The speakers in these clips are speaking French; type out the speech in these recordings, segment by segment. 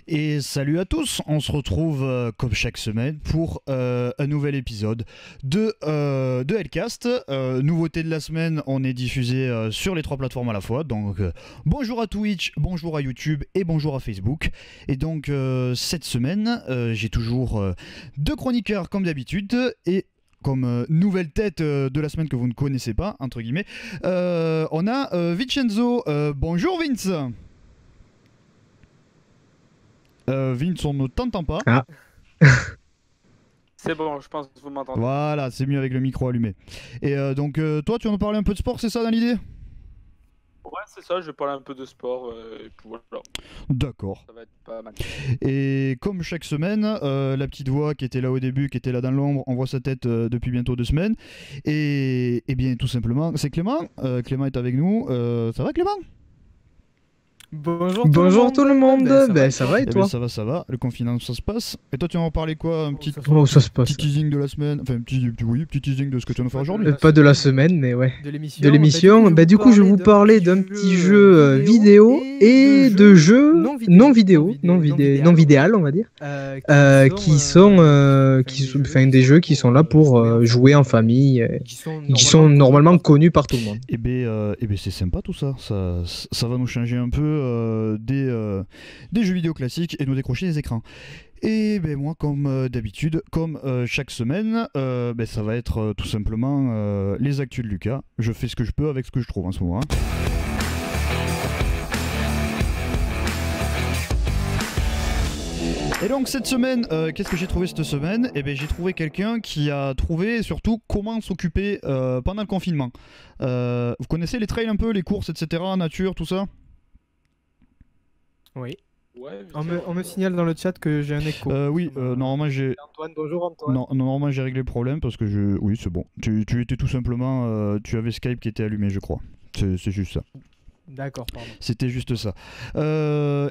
Et salut à tous, on se retrouve comme chaque semaine pour un nouvel épisode de Hellcast. Nouveauté de la semaine, on est diffusé sur les 3 plateformes à la fois. Donc bonjour à Twitch, bonjour à YouTube et bonjour à Facebook. Et donc cette semaine, j'ai toujours 2 chroniqueurs comme d'habitude et comme nouvelle tête de la semaine que vous ne connaissez pas, entre guillemets, on a Vincenzo. Bonjour Vince. Vince, on ne t'entend pas. Ah, C'est bon, je pense que vous m'entendez. Voilà, c'est mieux avec le micro allumé. Et donc, toi, tu vas nous parler un peu de sport, c'est ça dans l'idée? Ouais, c'est ça, je vais parler un peu de sport, et puis voilà, D'accord. ça va être pas mal. Et comme chaque semaine, la petite voix qui était là au début, qui était là dans l'ombre, on voit sa tête depuis bientôt 2 semaines. Et bien, tout simplement, c'est Clément. Clément est avec nous. Ça va, Clément? bonjour tout le monde. Ça va et Eh toi? bien, ça va. Le confinement, ça se passe. Et toi, tu vas en parler quoi? Un petit Oh, ça se passe. teasing de la semaine? Enfin, petit teasing de ce que tu vas nous faire aujourd'hui. Pas de la semaine, mais ouais. De l'émission. De l'émission. Du coup, je vais vous parler d'un petit jeu vidéo et de jeux non vidéal, on va dire, qui sont des jeux qui sont là pour jouer en famille, qui sont normalement connus par tout le monde. Et bien, c'est sympa tout ça. Ça va nous changer un peu des jeux vidéo classiques et nous décrocher des écrans. Et ben moi, comme d'habitude, comme chaque semaine, ça va être tout simplement les actus de Lucas. Je fais ce que je peux avec ce que je trouve en ce moment. Et donc cette semaine, qu'est-ce que j'ai trouvé cette semaine? Eh bien j'ai trouvé quelqu'un qui a trouvé surtout comment s'occuper pendant le confinement. Vous connaissez les trails un peu, les courses, etc., nature, tout ça? Oui. Ouais, On me signale dans le chat que j'ai un écho. Oui, normalement j'ai... Antoine, bonjour Antoine. Non, normalement j'ai réglé le problème parce que je... Oui, c'est bon. Tu étais tout simplement... tu avais Skype qui était allumé, je crois. C'est juste ça. D'accord, pardon. C'était juste ça.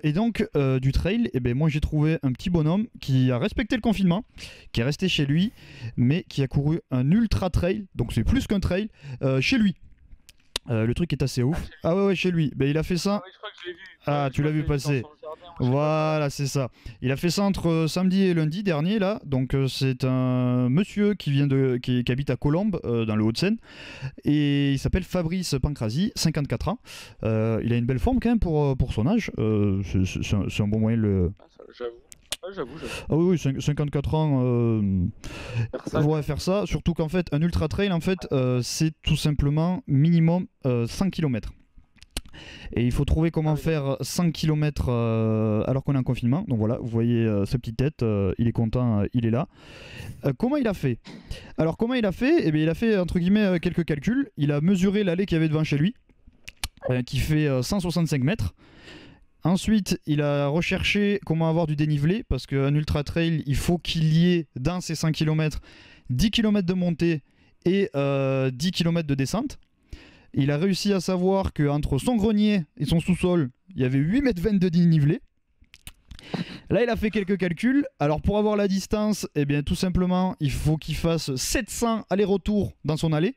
Et donc, du trail, eh ben, moi j'ai trouvé un petit bonhomme qui a respecté le confinement, qui est resté chez lui, mais qui a couru un ultra trail, donc c'est plus qu'un trail, chez lui. Le truc est assez ouf. Ah ouais, chez lui. Ben, il a fait ça. je crois que je l'ai vu. Ah, tu l'as vu passer. Voilà, c'est ça. Il a fait ça entre samedi et lundi dernier, là. Donc, c'est un monsieur qui habite à Colombes, dans le Hauts-de-Seine. Et il s'appelle Fabrice Pancrazi, 54 ans. Il a une belle forme quand même pour son âge. C'est un bon moyen de le... J'avoue. J'avoue. Ah oui, 54 ans, Faire ça. faire ça. Surtout qu'en fait, un ultra trail, en fait, c'est tout simplement minimum 100 km. Et il faut trouver comment faire 100 km alors qu'on est en confinement. Donc voilà, vous voyez sa petite tête, il est content, il est là. Comment il a fait? Alors comment il a fait? Eh bien, il a fait entre guillemets quelques calculs. Il a mesuré l'allée qu'il y avait devant chez lui, qui fait 165 mètres. Ensuite, il a recherché comment avoir du dénivelé, parce qu'un ultra trail, il faut qu'il y ait dans ces 100 km 10 km de montée et 10 km de descente. Il a réussi à savoir qu'entre son grenier et son sous-sol, il y avait 8,20 m de dénivelé. Là, il a fait quelques calculs. Alors, pour avoir la distance, eh bien, tout simplement, il faut qu'il fasse 700 allers-retours dans son allée.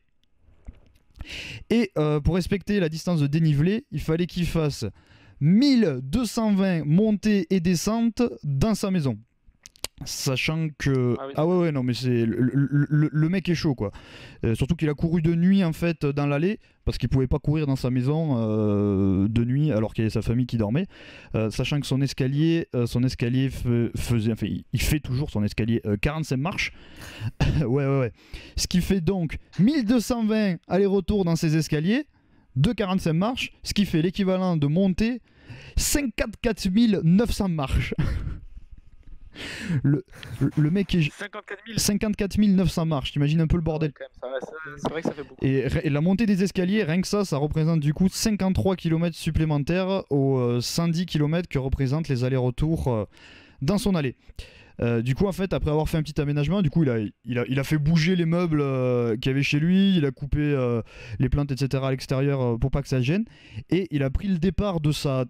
Et pour respecter la distance de dénivelé, il fallait qu'il fasse 1220 montées et descentes dans sa maison. Sachant que... Ah ouais, non mais c'est... Le mec est chaud quoi. Surtout qu'il a couru de nuit en fait dans l'allée, parce qu'il pouvait pas courir dans sa maison de nuit alors qu'il y avait sa famille qui dormait. Sachant que son escalier faisait... Enfin, il fait toujours son escalier 45 marches. ouais. Ce qui fait donc 1220 allers-retours dans ses escaliers de 45 marches, ce qui fait l'équivalent de monter 54 900 marches. Le mec est 54 900 marches, t'imagines un peu le bordel. C'est vrai que ça fait beaucoup. Et la montée des escaliers, rien que ça représente du coup 53 km supplémentaires aux 110 km que représentent les allers-retours dans son allée. Du coup, en fait, après avoir fait un petit aménagement, du coup, il a fait bouger les meubles qu'il y avait chez lui, il a coupé les plantes, etc. à l'extérieur pour pas que ça gêne. Et il a pris le départ de sa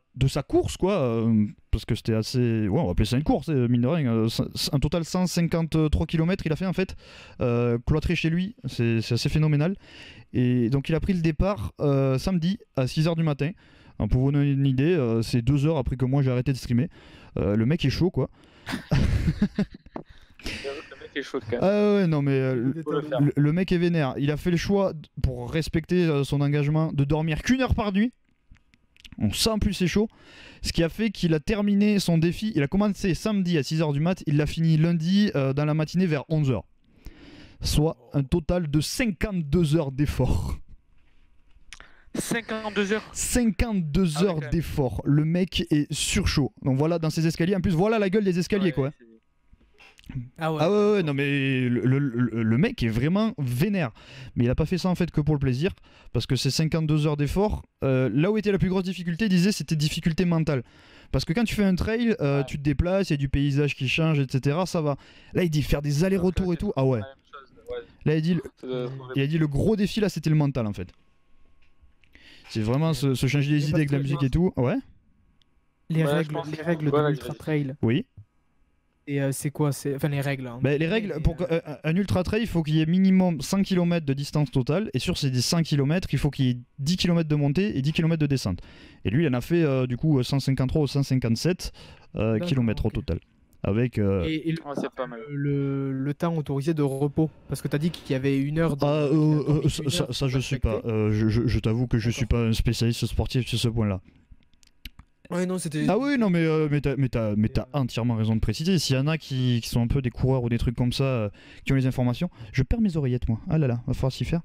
course, quoi, parce que c'était assez... Ouais, on va appeler ça une course, mine de rien. Un total 153 km il a fait, en fait, cloîtré chez lui. C'est assez phénoménal. Et donc, il a pris le départ samedi à 6h du matin. Alors, pour vous donner une idée, c'est 2 heures après que moi j'ai arrêté de streamer. Le mec est chaud quoi. Le mec est chaud quand même. Ah ouais, non mais Faut le faire. le mec est vénère. Il a fait le choix, pour respecter son engagement, de dormir qu'1 heure par nuit. On sent en plus c'est chaud. Ce qui a fait qu'il a terminé son défi. Il a commencé samedi à 6h du mat. Il l'a fini lundi dans la matinée vers 11h. Soit un total de 52 heures d'effort. 52 heures. 52 Ah ouais, heures quand même. d'effort. Le mec est surchaud. Donc voilà, dans ses escaliers. En plus, voilà la gueule des escaliers Ouais, quoi. Ah ouais. Ah ouais, non mais le mec est vraiment vénère. Mais il a pas fait ça en fait que pour le plaisir. Parce que ces 52 heures d'effort, là où était la plus grosse difficulté, il disait c'était difficulté mentale. Parce que quand tu fais un trail, tu te déplaces, il y a du paysage qui change, etc. Ça va. Là il dit faire des allers-retours et tout. Ah ouais. La même chose, ouais. Là il dit, Ça doit être il a dit le gros défi là c'était le mental en fait. C'est vraiment se changer les Mais idées avec la parce que- musique et tout. Ouais. Les Ouais, je règles, pense les que- règles de voilà, l'ultra trail. Oui. Et c'est quoi? Enfin, les règles. Hein. Bah, les règles, pour un ultra trail, il faut qu'il y ait minimum 100 km de distance totale. Et sur ces 100 km, il faut qu'il y ait 10 km de montée et 10 km de descente. Et lui, il en a fait du coup 153 ou 157 km au ok. total. Avec. Et Ouais, c'est pas mal. le temps autorisé de repos. Parce que t'as dit qu'il y avait 1 heure. Ah, qu'il a dormi une ça, heure ça, je pour suis pas. respecter. Je t'avoue que je suis D'accord. pas un spécialiste sportif sur ce point-là. Ouais, non, c'était. Ah oui, non, mais t'as entièrement raison de préciser. S'il y en a qui sont un peu des coureurs ou des trucs comme ça, qui ont les informations, je perds mes oreillettes, moi. Ah là là, va falloir s'y faire.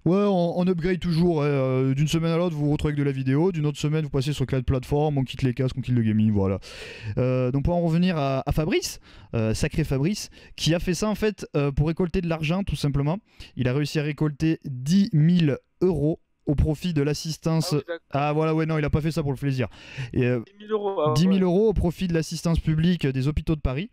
Ouais, on upgrade toujours. D'une semaine à l'autre, vous vous retrouvez avec de la vidéo. D'une autre semaine, vous passez sur quelle plateforme, on quitte les casques, on quitte le gaming, voilà. Donc pour en revenir à Fabrice, sacré Fabrice, qui a fait ça en fait pour récolter de l'argent, tout simplement. Il a réussi à récolter 10 000 euros au profit de l'assistance. Ah oui, d'accord. Ah voilà, ouais, non, il a pas fait ça pour le plaisir. Et, 10 000 euros. Ah, 10 000 ouais. euros au profit de l'assistance publique des hôpitaux de Paris.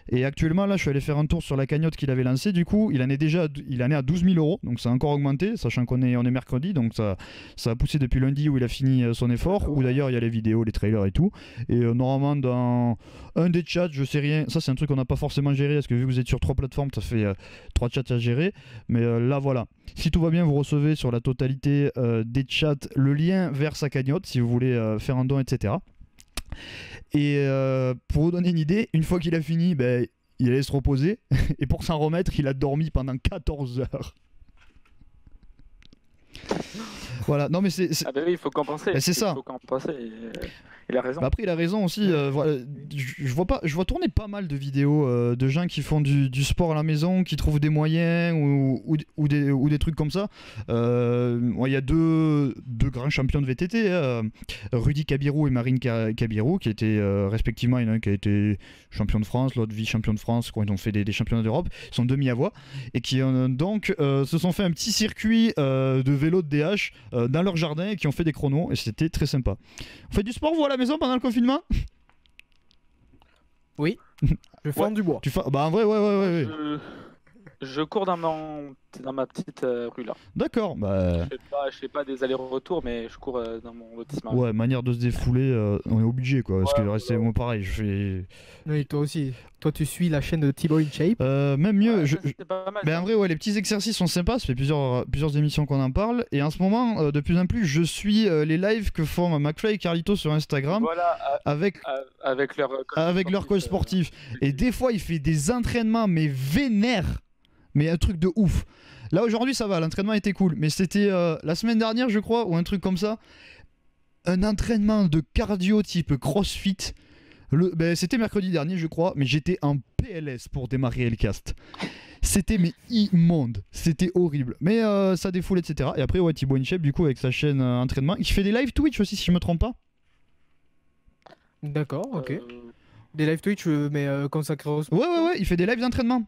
Et actuellement, là, je suis allé faire un tour sur la cagnotte qu'il avait lancée. Du coup, il en est à 12 000 euros. Donc, ça a encore augmenté, sachant qu'on est mercredi. Donc, ça a poussé depuis lundi où il a fini son effort. Où d'ailleurs, il y a les vidéos, les trailers et tout. Et normalement, dans un des chats, je sais rien. Ça, c'est un truc qu'on n'a pas forcément géré. Parce que vu que vous êtes sur 3 plateformes, ça fait 3 chats à gérer. Mais là, voilà. Si tout va bien, vous recevez sur la totalité des chats le lien vers sa cagnotte si vous voulez faire un don, etc. Et pour vous donner une idée, une fois qu'il a fini, ben, il allait se reposer. Et pour s'en remettre, il a dormi pendant 14 heures. Voilà, non mais c'est... Ah bah oui, il faut compenser. Bah, c'est ça. Il faut compenser. Il a raison. Bah après il a raison aussi, voilà, je vois tourner pas mal de vidéos de gens qui font du sport à la maison, qui trouvent des moyens ou des trucs comme ça. Il y a deux grands champions de VTT, Rudy Kabirou et Marine Kabirou, qui étaient respectivement, il y en a un qui a été champion de France, l'autre vice-champion de France, quand ils ont fait des championnats d'Europe, ils sont demi-avois, et qui donc se sont fait un petit circuit de vélo de DH dans leur jardin et qui ont fait des chronos, et c'était très sympa. On fait du sport vous à la maison pendant le confinement? Oui. Je fends du bois. Bah en vrai ouais. Je cours dans ma petite rue là. D'accord, bah Je fais pas des allers-retours, mais je cours dans mon lotissement. ouais, manière de se défouler, on est obligé quoi, parce que Ouais, rester moi pareil, je fais Oui, toi aussi. Toi, tu suis la chaîne de Thibaut InShape. même mieux, Ouais, ça, c'est pas mal. ben en vrai ouais, les petits exercices sont sympas, ça fait plusieurs émissions qu'on en parle, et en ce moment de plus en plus je suis les lives que font McFly et Carlito sur Instagram Voilà, avec avec leur coach sportif. Et des fois, il fait des entraînements, mais vénères. Mais un truc de ouf. Là, aujourd'hui, ça va. L'entraînement était cool. Mais c'était la semaine dernière, je crois, ou un truc comme ça. Un entraînement de cardio type CrossFit. C'était mercredi dernier, je crois. Mais j'étais en PLS pour démarrer Elcast. C'était mais immonde. C'était horrible. Mais ça défoule, etc. Et après, ouais, Thibaut InShape, du coup, avec sa chaîne entraînement. Il fait des live Twitch aussi, si je me trompe pas. D'accord, ok. Des live Twitch, mais consacrés au sport. Ouais. Il fait des lives d'entraînement.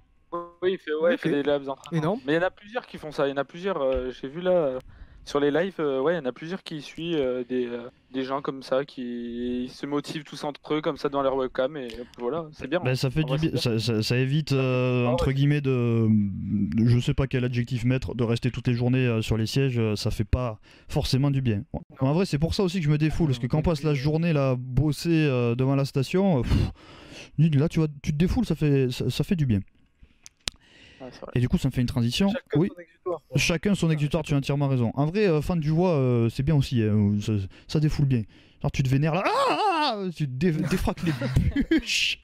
Oui, il fait des labs d'entraînement. Énorme. Mais il y en a plusieurs qui font ça. Il y en a plusieurs. J'ai vu là sur les lives. Ouais, il y en a plusieurs qui suivent des gens comme ça qui se motivent tous entre eux comme ça dans leur webcam et voilà, c'est bien. Ben, ça fait En vrai, du bien, c'est ça évite entre guillemets je sais pas quel adjectif mettre, de rester toutes les journées sur les sièges, ça fait pas forcément du bien. En vrai, c'est pour ça aussi que je me défoule, parce que quand on passe la journée là bosser devant la station, là tu te défoules, ça fait du bien. Ah, c'est vrai. Et du coup, ça me fait une transition. Chacun Oui. son exutoire, quoi. Chacun son exutoire, tu as entièrement raison. En vrai, fan du roi, c'est bien aussi, hein, ça défoule bien. Genre, tu te vénères là, tu défraques les bûches.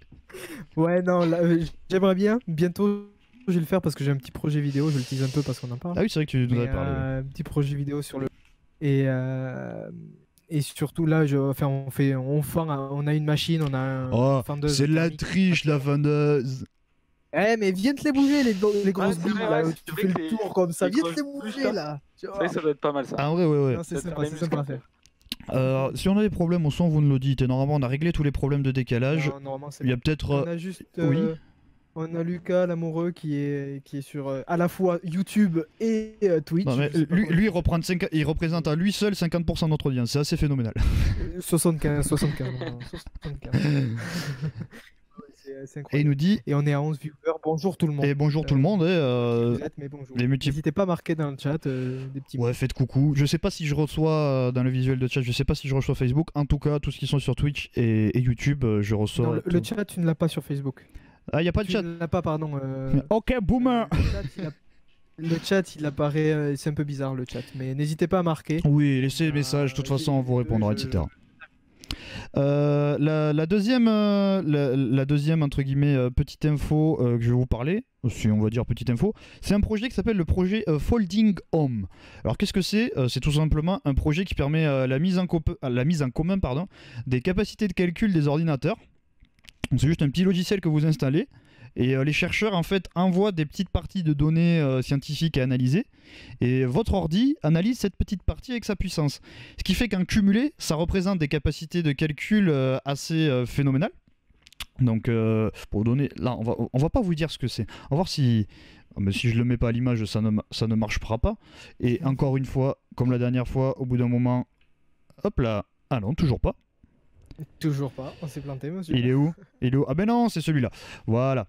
Ouais, non, là, j'aimerais bien. Bientôt, je vais le faire parce que j'ai un petit projet vidéo. Je le tease un peu parce qu'on en parle. Ah oui, c'est vrai que tu nous Mais, avais parlé. Ouais. un petit projet vidéo sur le. Et surtout là, on a une machine, on a un Oh, fendeuse c'est de la thermique. triche, la vendeuse. Eh, mais viens te les bouger, les grosses c'est billes vrai, là, ouais, où c'est tu vrai fais que le les- tour comme ça. les Viens te les grosses bouger bouches, là. Tu C'est vois. vrai que ça doit être pas mal ça. Ah ouais, ouais. Non, c'est Ça sympa, fait c'est sympa à faire. Si on a des problèmes au son, vous nous le dites. Et normalement, on a réglé tous les problèmes de décalage. Non, normalement, c'est Il y a bon. peut-être. On a juste. oui. On a Lucas l'amoureux qui est sur à la fois YouTube et Twitch. Non, mais Je sais pas lui il représente à lui seul 50% de notre audience. C'est assez phénoménal. 75. Non, 75. C'est Et il incroyable. nous dit. Et on est à 11 viewers. Bonjour tout le monde. Et bonjour tout le monde. Vous êtes, mais bonjour. les multi- N'hésitez pas à marquer dans le chat des petits mots. Ouais, faites coucou. Je sais pas si je reçois dans le visuel de chat, je sais pas si je reçois Facebook. En tout cas, tous ceux qui sont sur Twitch et YouTube, je reçois. Non, le tout. chat, tu ne l'as pas sur Facebook. Ah, y a pas de Tu chat. ne l'as pas, pardon. Ok, boomer. Le chat, il apparaît. C'est un peu bizarre le chat. Mais n'hésitez pas à marquer. Oui, laissez des messages, de toute façon, on vous répondra, etc. La deuxième entre guillemets petite info que je vais vous parler, si on va dire petite info, c'est un projet qui s'appelle le projet Folding Home. Alors qu'est-ce que c'est? C'est tout simplement un projet qui permet la mise en commun des capacités de calcul des ordinateurs. Donc, c'est juste un petit logiciel que vous installez. Et les chercheurs en fait envoient des petites parties de données scientifiques à analyser, et votre ordi analyse cette petite partie avec sa puissance. Ce qui fait qu'en cumulé, ça représente des capacités de calcul assez phénoménales. Donc pour vous donner, là on va pas vous dire ce que c'est. On va voir si, mais si je le mets pas à l'image, ça ne marchera pas. Et encore une fois, comme la dernière fois, au bout d'un moment, hop là, ah non, toujours pas. Toujours pas, on s'est planté, monsieur. Il est où? Ah ben non, c'est celui-là. Voilà.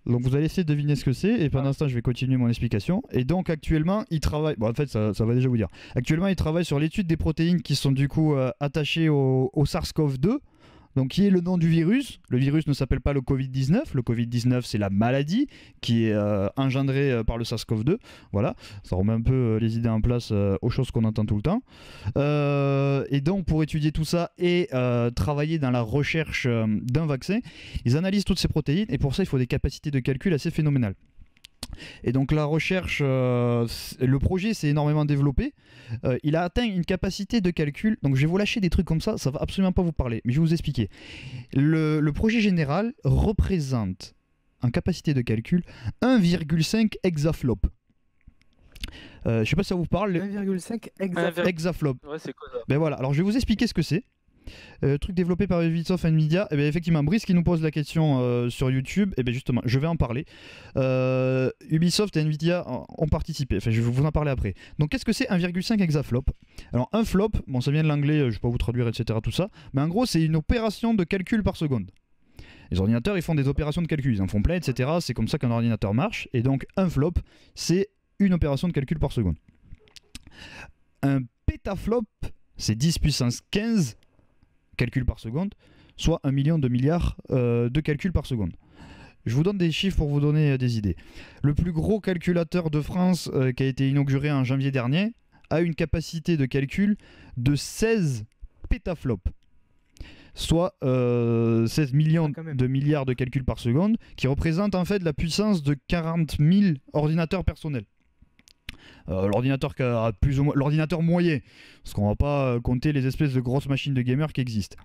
Donc vous allez essayer de deviner ce que c'est, et pendant ce temps je vais continuer mon explication. Et donc actuellement il travaille, bon en fait ça va déjà vous dire. Actuellement il travaille sur l'étude des protéines qui sont du coup attachées au SARS-CoV-2. Donc qui est le nom du virus. Le virus ne s'appelle pas le Covid-19. Le Covid-19 c'est la maladie qui est engendrée par le SARS-CoV-2. Voilà, ça remet un peu les idées en place aux choses qu'on entend tout le temps. Et donc pour étudier tout ça et travailler dans la recherche d'un vaccin, ils analysent toutes ces protéines, et pour ça il faut des capacités de calcul assez phénoménales. Et donc la recherche, le projet s'est énormément développé. Il a atteint une capacité de calcul. Donc je vais vous lâcher des trucs comme ça va absolument pas vous parler, mais je vais vous expliquer. Le projet général représente en capacité de calcul 1,5 hexaflop. Je sais pas si ça vous parle. 1,5 hexaflop. Ouais, c'est quoi ça? Ben voilà, alors je vais vous expliquer ce que c'est. Truc développé par Ubisoft et Nvidia. Et bien effectivement, Brice qui nous pose la question sur YouTube, et bien justement, je vais en parler. Ubisoft et Nvidia ont participé. Enfin, je vais vous en parler après. Donc, qu'est-ce que c'est 1,5 hexaflop? Alors, un flop, bon, ça vient de l'anglais, je vais pas vous traduire, etc. Tout ça. Mais en gros, c'est une opération de calcul par seconde. Les ordinateurs, ils font des opérations de calcul, ils en font plein, etc. C'est comme ça qu'un ordinateur marche. Et donc, un flop, c'est une opération de calcul par seconde. Un pétaflop, c'est 10 puissance 15 calculs par seconde, soit 1 million de milliards de calculs par seconde. Je vous donne des chiffres pour vous donner des idées. Le plus gros calculateur de France qui a été inauguré en janvier dernier a une capacité de calcul de 16 pétaflops, soit 16 millions de milliards de calculs par seconde, qui représente en fait la puissance de 40 000 ordinateurs personnels. L'ordinateur qui a plus ou moins l'ordinateur moyen, parce qu'on va pas compter les espèces de grosses machines de gamers qui existent.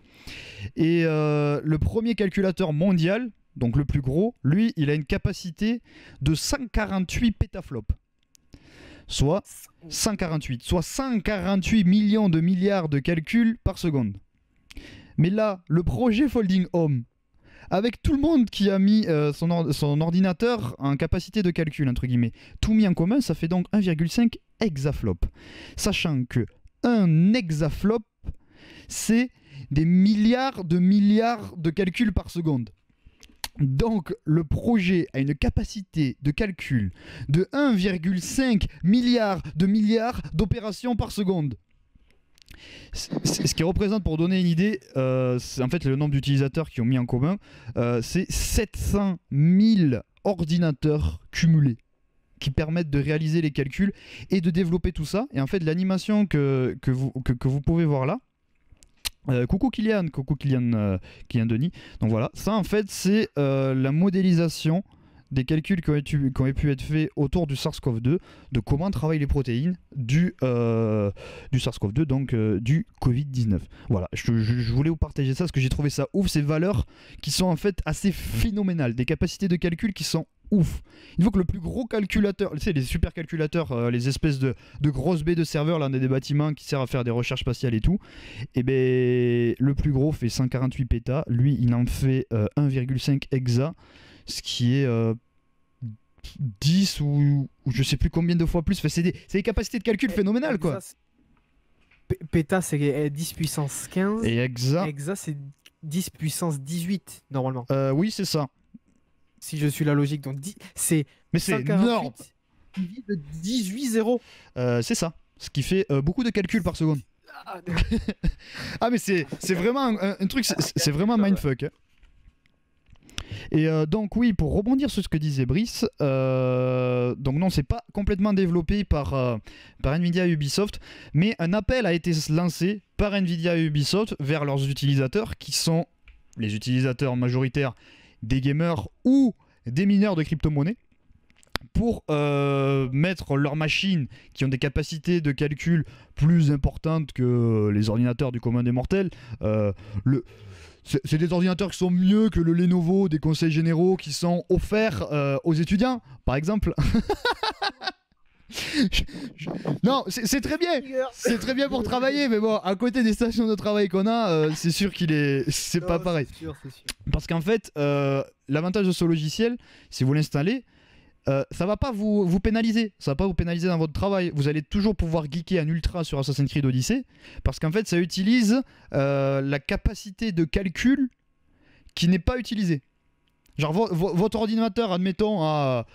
Et le premier calculateur mondial, donc le plus gros, lui, il a une capacité de 148 pétaflops, soit 148 millions de milliards de calculs par seconde. Mais là, le projet Folding Home, avec tout le monde qui a mis son ordinateur en capacité de calcul, entre guillemets, tout mis en commun, ça fait donc 1,5 hexaflop. Sachant que un hexaflop, c'est des milliards de calculs par seconde. Donc le projet a une capacité de calcul de 1,5 milliard d'opérations par seconde. Ce qui représente, pour donner une idée, c'est en fait le nombre d'utilisateurs qui ont mis en commun, c'est 700 000 ordinateurs cumulés. qui permettent de réaliser les calculs et de développer tout ça. Et en fait, l'animation que vous pouvez voir là, coucou Kylian Denis. Donc voilà, ça en fait c'est la modélisation des calculs qui ont pu être faits autour du SARS-CoV-2, de comment travaillent les protéines du SARS-CoV-2, donc du Covid-19. Voilà, je voulais vous partager ça parce que j'ai trouvé ça ouf, ces valeurs qui sont en fait assez phénoménales, des capacités de calcul qui sont ouf. Il faut que le plus gros calculateur, tu sais, les supercalculateurs, les espèces de grosses baies de serveurs là, des bâtiments qui servent à faire des recherches spatiales et tout, et ben le plus gros fait 148 pétas, lui il en fait 1,5 hexa, ce qui est 10 ou je sais plus combien de fois plus. Enfin, c'est des capacités de calcul phénoménales quoi. Péta c'est 10 puissance 15 et hexa c'est 10 puissance 18 normalement. Oui c'est ça. Si je suis la logique, donc c'est... Mais c'est énorme. De 18 zéros. C'est ça. Ce qui fait beaucoup de calculs par seconde. Ah mais c'est vraiment un truc, c'est vraiment mindfuck. Hein. Et donc oui, pour rebondir sur ce que disait Brice, donc non, c'est pas complètement développé par Nvidia et Ubisoft, mais un appel a été lancé par Nvidia et Ubisoft vers leurs utilisateurs, qui sont les utilisateurs majoritaires des gamers ou des mineurs de crypto-monnaies, pour mettre leurs machines qui ont des capacités de calcul plus importantes que les ordinateurs du commun des mortels. C'est des ordinateurs qui sont mieux que le Lenovo des conseils généraux qui sont offerts aux étudiants, par exemple. Non, c'est très bien. C'est très bien pour travailler, mais bon, à côté des stations de travail qu'on a, c'est sûr c'est pas pareil. C'est sûr. Parce qu'en fait, l'avantage de ce logiciel, si vous l'installez, ça va pas vous pénaliser. Ça va pas vous pénaliser dans votre travail. Vous allez toujours pouvoir geeker en ultra sur Assassin's Creed Odyssey, parce qu'en fait, ça utilise la capacité de calcul qui n'est pas utilisée. Genre, votre ordinateur, admettons, a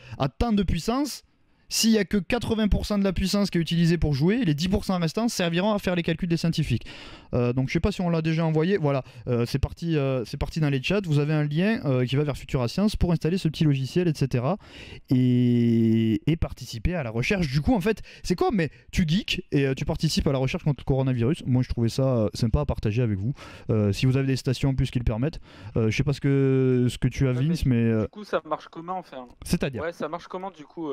tant de puissance. S'il n'y a que 80% de la puissance qui est utilisée pour jouer, les 10% restants serviront à faire les calculs des scientifiques. Donc je sais pas si on l'a déjà envoyé. Voilà, c'est parti dans les chats. Vous avez un lien qui va vers Futura Science pour installer ce petit logiciel, etc. Et participer à la recherche. Du coup, en fait, c'est quoi? Mais tu geeks et tu participes à la recherche contre le coronavirus. Moi, je trouvais ça sympa à partager avec vous. Si vous avez des stations en plus qui le permettent. Je sais pas ce que tu as, Vince, mais... Du coup, ça marche comment, enfin? C'est-à-dire? Ouais, ça marche comment, du coup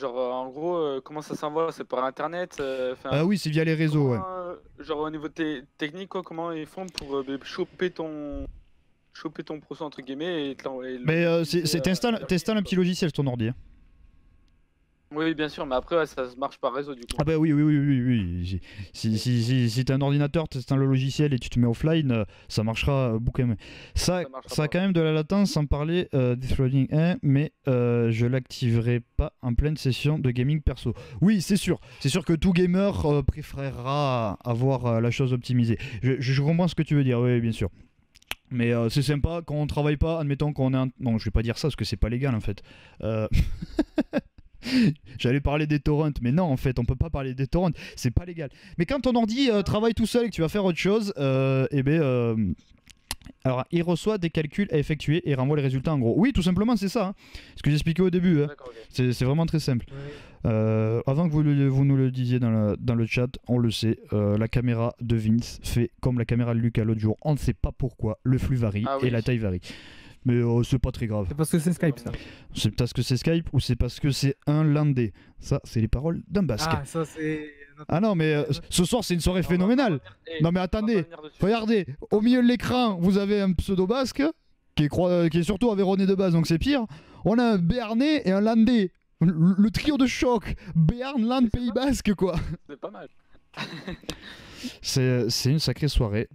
genre, en gros, comment ça s'envoie? C'est par internet? Oui, c'est via les réseaux, ouais. Genre, au niveau technique, quoi, comment ils font pour choper ton procès, entre guillemets, et te l'envoyer? Mais t'installes un petit logiciel sur ton ordi. Hein. Oui, bien sûr, mais après, ouais, ça marche par réseau, du coup. Ah bah oui. Si t'as un ordinateur, t'installes le logiciel et tu te mets offline, ça marchera beaucoup mieux. Ça a quand même de la latence, sans parler Deathloading 1, mais je l'activerai pas en pleine session de gaming perso. Oui, c'est sûr que tout gamer préférera avoir la chose optimisée. Je comprends ce que tu veux dire, oui, bien sûr. Mais c'est sympa quand on travaille pas, admettons qu'on est Non, je vais pas dire ça parce que c'est pas légal en fait. J'allais parler des torrents, mais non, en fait, on peut pas parler des torrents, c'est pas légal. Mais quand ton ordi travaille tout seul et que tu vas faire autre chose, alors, il reçoit des calculs à effectuer et renvoie les résultats en gros. Oui, tout simplement, c'est ça. Hein. Ce que j'expliquais au début. Hein. Okay. C'est vraiment très simple. Ouais. Avant que vous nous le disiez dans le chat, on le sait, la caméra de Vince fait comme la caméra de Lucas l'autre jour. On ne sait pas pourquoi. Le flux varie et la taille varie. Mais c'est pas très grave. C'est parce que c'est Skype, ça. C'est parce que c'est Skype ou c'est parce que c'est un landais. Ça, c'est les paroles d'un basque. Ah, ça, c'est... Ah non, mais ce soir, c'est une soirée phénoménale. Non, mais attendez, regardez, au milieu de l'écran, vous avez un pseudo-basque qui est surtout aveyronais de base, donc c'est pire. On a un béarnais et un landais. Le trio de choc. Béarn, Land, Pays Basque, quoi. C'est pas mal. C'est une sacrée soirée.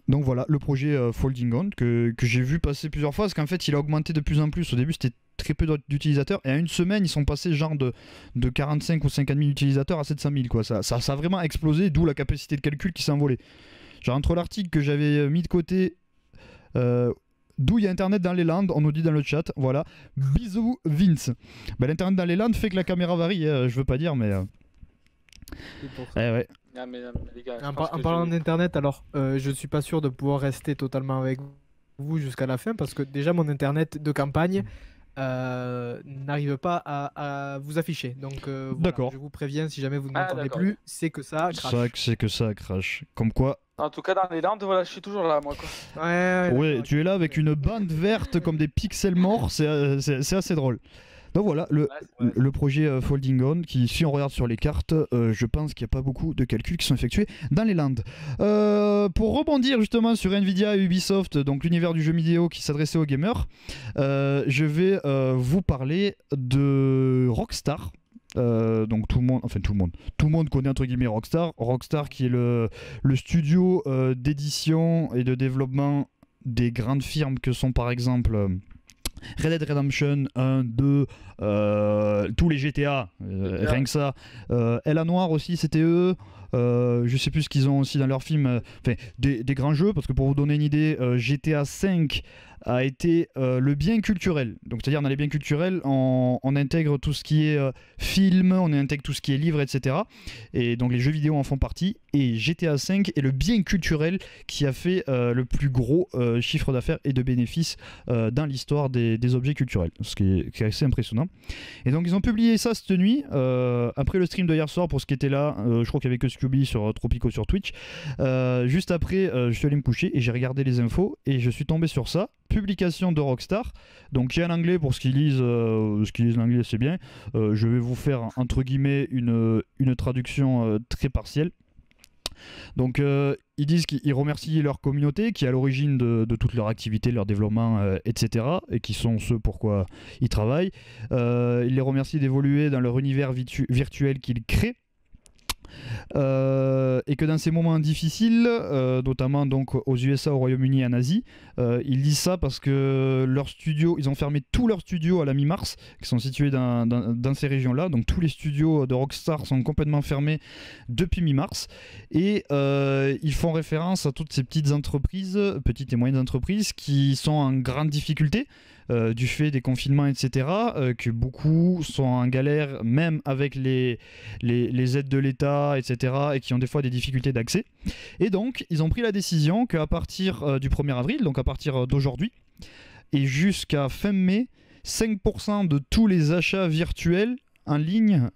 Donc voilà, le projet Folding On que j'ai vu passer plusieurs fois, parce qu'en fait il a augmenté de plus en plus. Au début c'était très peu d'utilisateurs, et en une semaine ils sont passés genre de 45 ou 50 000 utilisateurs à 700 000 quoi. Ça a vraiment explosé, d'où la capacité de calcul qui s'est envolée. Genre entre l'article que j'avais mis de côté, d'où il y a internet dans les Landes, on nous dit dans le chat, voilà, bisous Vince. Bah, l'internet dans les Landes fait que la caméra varie, je veux pas dire mais... ouais. Ah, mais les gars, en parlant d'internet, alors je suis pas sûr de pouvoir rester totalement avec vous jusqu'à la fin, parce que déjà mon internet de campagne n'arrive pas à vous afficher. Donc D'accord. je vous préviens, si jamais vous ne m'entendez plus, c'est que ça crache. C'est que ça crache. Comme quoi. En tout cas, dans les Landes, voilà, je suis toujours là, moi, quoi. Ouais, tu es là avec une bande verte comme des pixels morts, c'est assez drôle. Donc voilà, le projet Folding On, qui, si on regarde sur les cartes, je pense qu'il n'y a pas beaucoup de calculs qui sont effectués dans les Landes. Pour rebondir justement sur Nvidia et Ubisoft, donc l'univers du jeu vidéo qui s'adressait aux gamers, je vais vous parler de Rockstar. Donc tout le monde connaît entre guillemets Rockstar qui est le studio d'édition et de développement des grandes firmes que sont par exemple Red Dead Redemption 1, 2, tous les GTA, rien que ça. Ella Noire aussi, c'était eux. Je sais plus ce qu'ils ont aussi dans leurs films. Des grands jeux, parce que pour vous donner une idée, GTA 5 a été le bien culturel. Donc c'est-à-dire dans les biens culturels, on intègre tout ce qui est film, on intègre tout ce qui est livre, etc. Et donc les jeux vidéo en font partie. Et GTA 5 est le bien culturel qui a fait le plus gros chiffre d'affaires et de bénéfices dans l'histoire des objets culturels. Ce qui est assez impressionnant. Et donc ils ont publié ça cette nuit, après le stream de hier soir, pour ce qui était là. Je crois qu'il n'y avait que Scooby sur Tropico sur Twitch. Juste après, je suis allé me coucher et j'ai regardé les infos et je suis tombé sur ça. Publication de Rockstar, donc il y a l'anglais pour ceux qui lisent l'anglais, c'est bien. Je vais vous faire entre guillemets une traduction très partielle. Donc ils disent qu'ils remercient leur communauté qui est à l'origine de toute leur activité, leur développement, etc. et qui sont ceux pourquoi ils travaillent. Ils les remercient d'évoluer dans leur univers virtuel qu'ils créent. Et que dans ces moments difficiles, notamment donc aux USA, au Royaume-Uni et en Asie, ils disent ça parce que leurs studios, ils ont fermé tous leurs studios à la mi-mars, qui sont situés dans ces régions-là. Donc tous les studios de Rockstar sont complètement fermés depuis mi-mars. Et ils font référence à toutes ces petites et moyennes entreprises qui sont en grande difficulté. Du fait des confinements, etc., que beaucoup sont en galère, même avec les aides de l'État, etc., et qui ont des fois des difficultés d'accès. Et donc, ils ont pris la décision qu'à partir du 1er avril, donc à partir d'aujourd'hui, et jusqu'à fin mai, 5% de tous les achats virtuels en ligne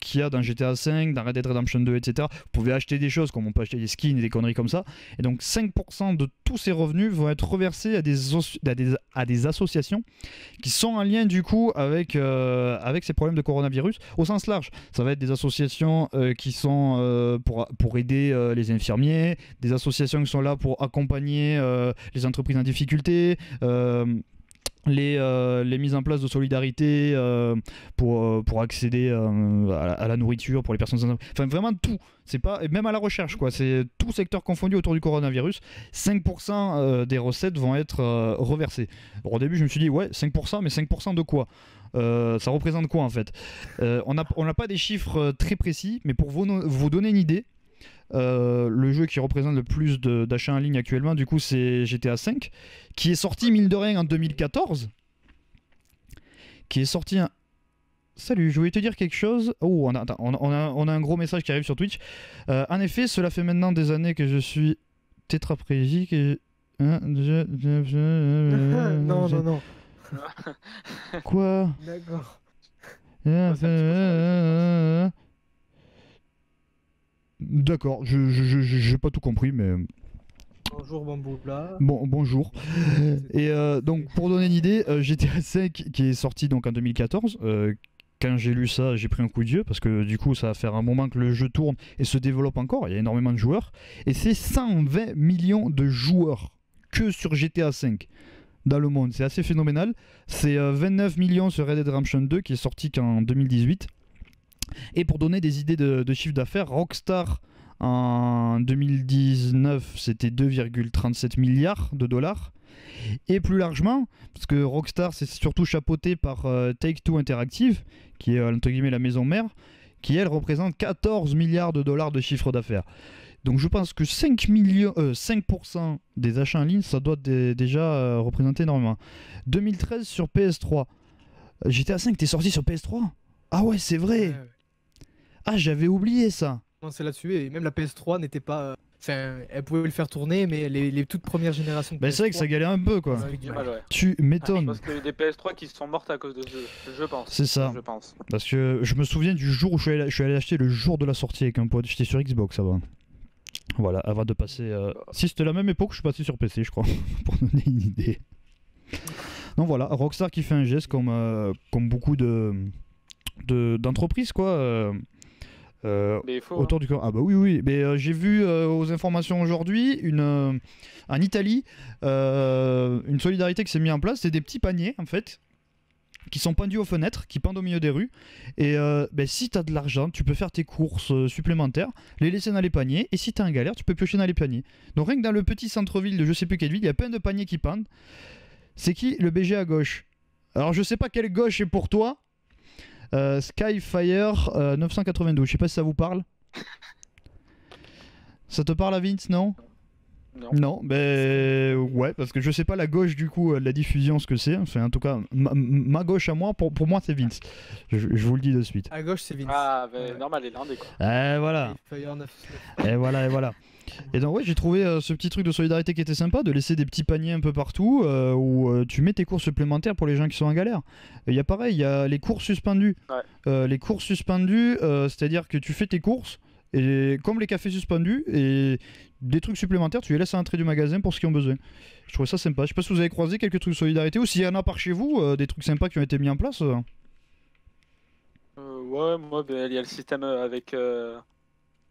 qu'il y a dans GTA 5, dans Red Dead Redemption 2, etc. Vous pouvez acheter des choses comme on peut acheter des skins et des conneries comme ça. Et donc 5% de tous ces revenus vont être reversés à des associations qui sont en lien du coup avec ces problèmes de coronavirus au sens large. Ça va être des associations qui sont pour aider les infirmiers, des associations qui sont là pour accompagner les entreprises en difficulté, les mises en place de solidarité pour accéder à la nourriture pour les personnes sans... Enfin vraiment tout, c'est pas même à la recherche quoi, c'est tout secteur confondu autour du coronavirus. 5% des recettes vont être reversées. Alors, au début je me suis dit ouais 5%, mais 5% de quoi? Ça représente quoi en fait? On n'a pas des chiffres très précis, mais pour vous donner une idée, le jeu qui représente le plus d'achats en ligne actuellement, du coup, c'est GTA V, qui est sorti, mine de rien, en 2014. Qui est sorti... Salut, je voulais te dire quelque chose. Oh, on a un gros message qui arrive sur Twitch. En effet, cela fait maintenant des années que je suis tétraplégique et... Non. Quoi? D'accord. D'accord, j'ai pas tout compris, mais... Bonjour Bamboula. Bonjour. Et donc pour donner une idée, GTA 5 qui est sorti donc en 2014, quand j'ai lu ça, j'ai pris un coup d'yeux parce que du coup ça va faire un moment que le jeu tourne et se développe encore, il y a énormément de joueurs, et c'est 120 millions de joueurs que sur GTA 5 dans le monde, c'est assez phénoménal. C'est 29 millions sur Red Dead Redemption 2 qui est sorti qu'en 2018. Et pour donner des idées de chiffre d'affaires, Rockstar en 2019 c'était 2,37 milliards de dollars. Et plus largement, parce que Rockstar c'est surtout chapeauté par Take-Two Interactive, qui est entre guillemets la maison mère, qui elle représente 14 milliards de dollars de chiffre d'affaires. Donc je pense que 5% des achats en ligne, ça doit déjà représenter énormément. 2013 sur PS3. GTA 5 t'es sorti sur PS3? Ah ouais, c'est vrai. Ah, j'avais oublié ça. C'est là-dessus, et même la PS3 n'était pas... Enfin, elle pouvait le faire tourner, mais les toutes premières générations de Bah, c'est vrai que ça galère un peu, quoi. Mal, ouais. Tu m'étonnes. Je pense qu'il y a eu des PS3 qui se sont mortes à cause de ce jeu, je pense. C'est ça. Je pense. Parce que je me souviens du jour où je suis allé acheter le jour de la sortie avec un pote. J'étais sur Xbox, ça va. Voilà, avant de passer. Si c'était la même époque, je suis passé sur PC, je crois, pour donner une idée. Donc voilà, Rockstar qui fait un geste comme beaucoup d'entreprises, quoi. Autour du corps. Ah bah oui. Mais j'ai vu aux informations aujourd'hui en Italie une solidarité qui s'est mise en place. C'est des petits paniers en fait qui sont pendus aux fenêtres, qui pendent au milieu des rues. Et si t'as de l'argent, tu peux faire tes courses supplémentaires, les laisser dans les paniers. Et si t'es en galère, tu peux piocher dans les paniers. Donc rien que dans le petit centre-ville de je sais plus quelle ville, il y a plein de paniers qui pendent. C'est qui le BG à gauche? Alors je sais pas quelle gauche est pour toi. Skyfire 992, je sais pas si ça vous parle. Ça te parle, Vince, non? Non, ben ouais, parce que je sais pas la gauche du coup, la diffusion, ce que c'est. Enfin, en tout cas, ma gauche à moi, pour moi, c'est Vince. Je vous le dis de suite. À gauche, c'est Vince. Ah, ben normal, il est l'un quoi. Voilà. Et voilà. Et donc ouais, j'ai trouvé ce petit truc de solidarité qui était sympa, de laisser des petits paniers un peu partout où tu mets tes cours supplémentaires pour les gens qui sont en galère. Il y a pareil, il y a les cours suspendus. Ouais. Les cours suspendus, c'est-à-dire que tu fais tes courses, et comme les cafés suspendus, et des trucs supplémentaires, tu les laisses à l'entrée du magasin pour ceux qui ont besoin. Je trouvais ça sympa. Je sais pas si vous avez croisé quelques trucs de solidarité, ou s'il y en a par chez vous, des trucs sympas qui ont été mis en place. Ouais, moi, il y a le système avec...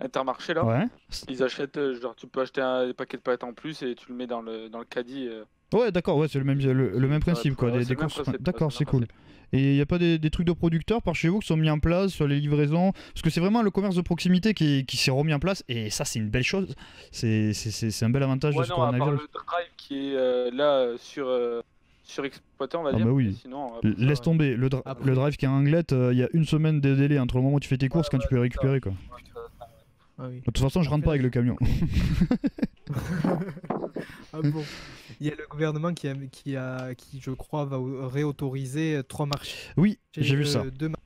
Intermarché là, ouais. Ils achètent, genre tu peux acheter un paquet de pâtes en plus et tu le mets dans le caddie. Ouais, d'accord, ouais, c'est le même principe, quoi. Ouais, des courses... D'accord, c'est cool. Et il n'y a pas des trucs de producteurs par chez vous qui sont mis en place sur les livraisons? Parce que c'est vraiment le commerce de proximité qui s'est remis en place, et ça, c'est une belle chose. C'est un bel avantage de ce coronavirus. À part le drive qui est là surexploité, on va dire. Bah oui. Sinon, laisse tomber. Le drive qui est en anglette, il y a une semaine de délai entre le moment où tu fais tes courses quand tu peux les récupérer, quoi. Ah oui. De toute façon, je rentre pas avec le camion. Ah bon. Il y a le gouvernement qui, je crois, va réautoriser 3 marchés. Oui, j'ai vu ça. 2 marchés,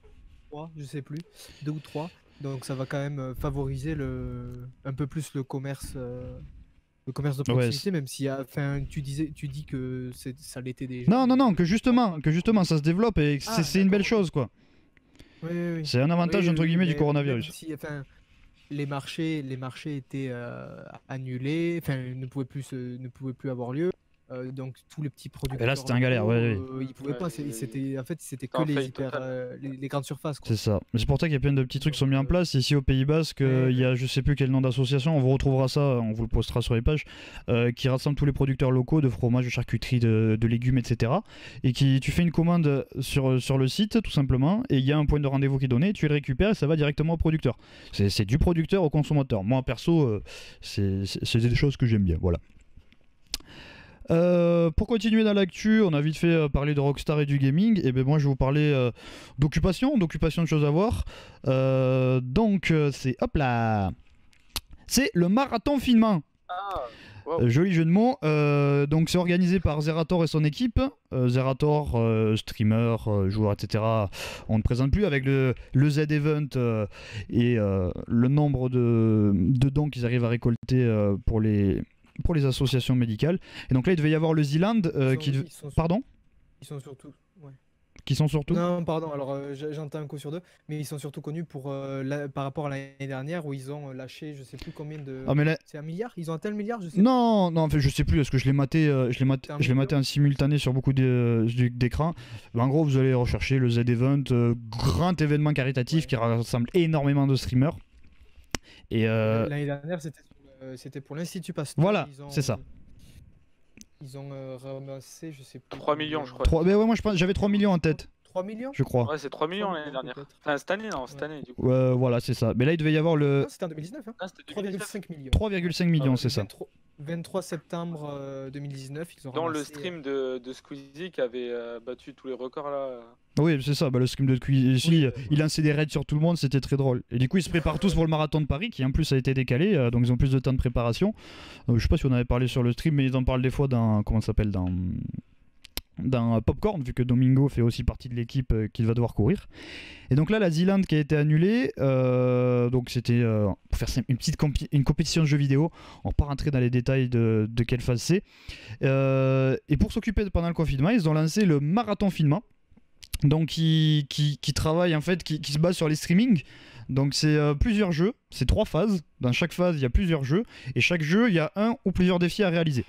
3, je sais plus, 2 ou 3. Donc ça va quand même favoriser un peu plus le commerce de proximité, même si tu dis que ça l'était déjà. Non, que justement ça se développe et c'est une belle chose, quoi. Oui. C'est un avantage entre guillemets du coronavirus. Les marchés étaient annulés, ne pouvaient plus avoir lieu. Donc tous les petits producteurs. Et là c'était un galère, ouais. Ils pouvaient pas. C'était que les grandes surfaces, quoi. C'est ça. Mais c'est pour ça qu'il y a plein de petits trucs qui sont mis en place. Ici au Pays Basque, il y a je sais plus quel nom d'association. On vous retrouvera ça, on vous le postera sur les pages, qui rassemble tous les producteurs locaux de fromage, de charcuterie, de légumes, etc. Et tu fais une commande sur le site tout simplement. Et il y a un point de rendez-vous qui est donné. Tu le récupères et ça va directement au producteur. C'est du producteur au consommateur. Moi perso, c'est des choses que j'aime bien. Voilà. Pour continuer dans l'actu, on a vite fait parler de Rockstar et du gaming. Et ben moi je vais vous parler d'occupation de choses à voir. Donc c'est c'est le marathon finement. Wow. Joli jeu de mots. Donc c'est organisé par Zerator et son équipe. Zerator, streamer, joueur, etc. On ne présente plus, avec le Z-Event et le nombre de dons qu'ils arrivent à récolter pour les associations médicales. Et donc là il devait y avoir le Zealand Pardon ? Ils sont surtout... Ouais. Qui sont surtout... Non, pardon, alors j'entends un coup sur deux, mais ils sont surtout connus par rapport à l'année dernière où ils ont lâché je sais plus combien de... C'est 1 milliard? Ils ont un tel milliard, je sais Non, en fait je sais plus, parce que je l'ai maté en simultané sur beaucoup d'écrans. En gros vous allez rechercher le Z-Event, grand événement caritatif qui rassemble énormément de streamers. Et l'année dernière c'était pour l'Institut Pasteur. Voilà, c'est ça. Ils ont ramassé, je sais plus. 3 millions, je crois. Mais ouais, moi j'avais 3 millions en tête. 3 millions ? Je crois. Ouais, c'est 3 millions l'année dernière. Enfin, cette année, non, cette année, du coup. Voilà, c'est ça. Mais là, il devait y avoir le. Non, c'était en 2019, hein. 3,5 millions. 3,5 millions, c'est ça. 23 septembre 2019, ils ont dans ramassé... le stream de Squeezie qui avait battu tous les records là. Oui, c'est ça, le stream de Squeezie, il lançait des raids sur tout le monde, c'était très drôle. Et du coup, ils se préparent tous pour le marathon de Paris, qui en plus a été décalé, donc ils ont plus de temps de préparation. Je sais pas si on avait parlé sur le stream, mais ils en parlent des fois dans... Comment ça s'appelle ? dans Popcorn, vu que Domingo fait aussi partie de l'équipe qu'il va devoir courir. Et donc là, la Zealand qui a été annulée, donc c'était pour faire une compétition de jeux vidéo. On va pas rentrer dans les détails de quelle phase c'est. Et pour s'occuper pendant le confinement, ils ont lancé le Marathon Filmant, donc qui travaille en fait, qui se base sur les streamings. Donc c'est plusieurs jeux, c'est 3 phases. Dans chaque phase, il y a plusieurs jeux, et chaque jeu, il y a un ou plusieurs défis à réaliser.